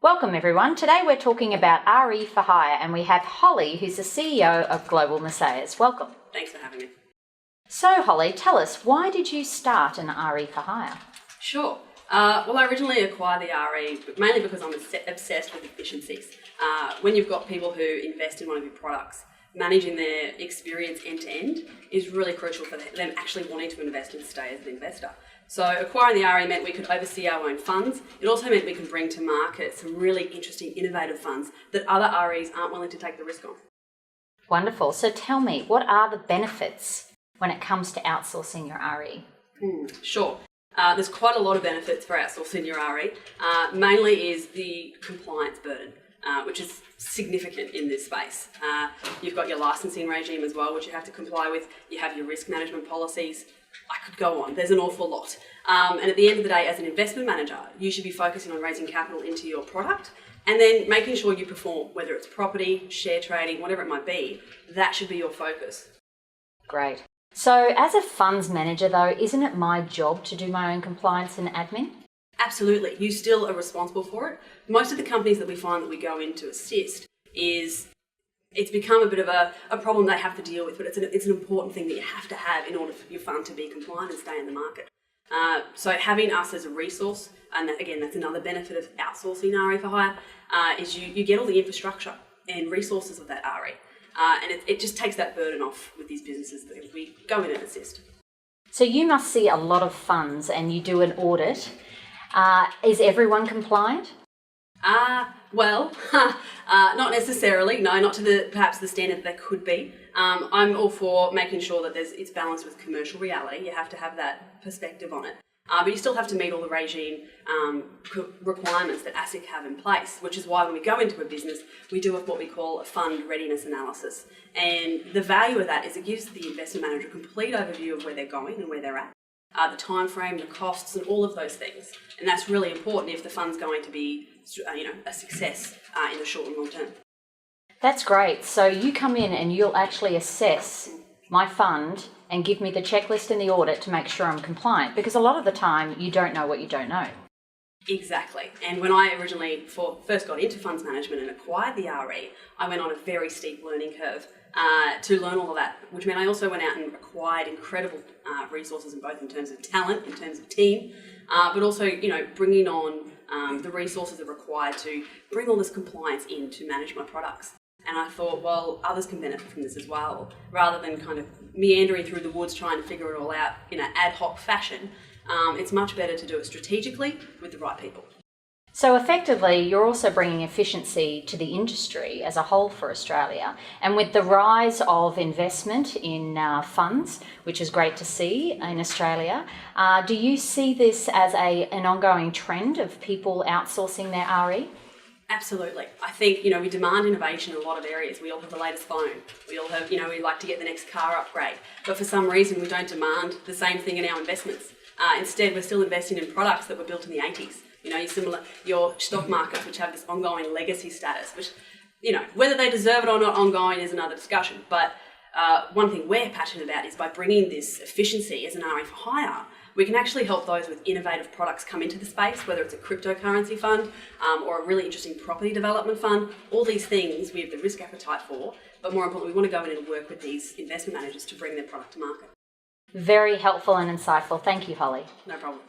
Welcome everyone. Today we're talking about RE for Hire and we have Holly, who's the CEO of Global Messiahs. Welcome. Thanks for having me. So Holly, tell us, why did you start an RE for Hire? Sure. Well, I originally acquired the RE mainly because I'm obsessed with efficiencies. When you've got people who invest in one of your products, managing their experience end to end is really crucial for them actually wanting to invest and stay as an investor. So acquiring the RE meant we could oversee our own funds. It also meant we could bring to market some really interesting, innovative funds that other REs aren't willing to take the risk on. Wonderful. So tell me, what are the benefits when it comes to outsourcing your RE? Sure. There's quite a lot of benefits for outsourcing your RE. Mainly is the compliance burden, which is significant in this space. You've got your licensing regime as well, which you have to comply with. You have your risk management policies. I could go on. There's an awful lot. And at the end of the day, as an investment manager, you should be focusing on raising capital into your product and then making sure you perform, whether it's property, share trading, whatever it might be. That should be your focus. Great. So as a funds manager though, isn't it my job to do my own compliance and admin? Absolutely. You still are responsible for it. Most of the companies that we find that we go in to assist it's become a bit of a problem they have to deal with, but it's an important thing that you have to have in order for your fund to be compliant and stay in the market. So having us as a resource, and again, that's another benefit of outsourcing RE for hire, is you get all the infrastructure and resources of that RE. And it just takes that burden off with these businesses that we go in and assist. So you must see a lot of funds and you do an audit. Is everyone compliant? Well, not necessarily. No, not to perhaps the standard that they could be. I'm all for making sure that it's balanced with commercial reality. You have to have that perspective on it. But you still have to meet all the regime requirements that ASIC have in place, which is why when we go into a business, we do what we call a fund readiness analysis. And the value of that is it gives the investment manager a complete overview of where they're going and where they're at. The time frame, the costs, and all of those things. And that's really important if the fund's going to be a success in the short and long term. That's great. So you come in and you'll actually assess my fund and give me the checklist and the audit to make sure I'm compliant, because a lot of the time you don't know what you don't know. Exactly. And when I originally first got into funds management and acquired the RE, I went on a very steep learning curve to learn all of that, which meant I also went out and acquired incredible resources in terms of talent, in terms of team, but also, bringing on the resources that are required to bring all this compliance in to manage my products. And I thought, well, others can benefit from this as well, rather than kind of meandering through the woods trying to figure it all out in an ad hoc fashion. It's much better to do it strategically with the right people. So effectively, you're also bringing efficiency to the industry as a whole for Australia. And with the rise of investment in funds, which is great to see in Australia, do you see this as an ongoing trend of people outsourcing their RE? Absolutely. I think, we demand innovation in a lot of areas. We all have the latest phone. We all have, we like to get the next car upgrade. But for some reason, we don't demand the same thing in our investments. Instead, we're still investing in products that were built in the 80s. Your stock markets, which have this ongoing legacy status, which, whether they deserve it or not ongoing is another discussion. But one thing we're passionate about is by bringing this efficiency as an RE for hire, we can actually help those with innovative products come into the space, whether it's a cryptocurrency fund or a really interesting property development fund. All these things we have the risk appetite for, but more importantly, we want to go in and work with these investment managers to bring their product to market. Very helpful and insightful. Thank you, Holly. No problem.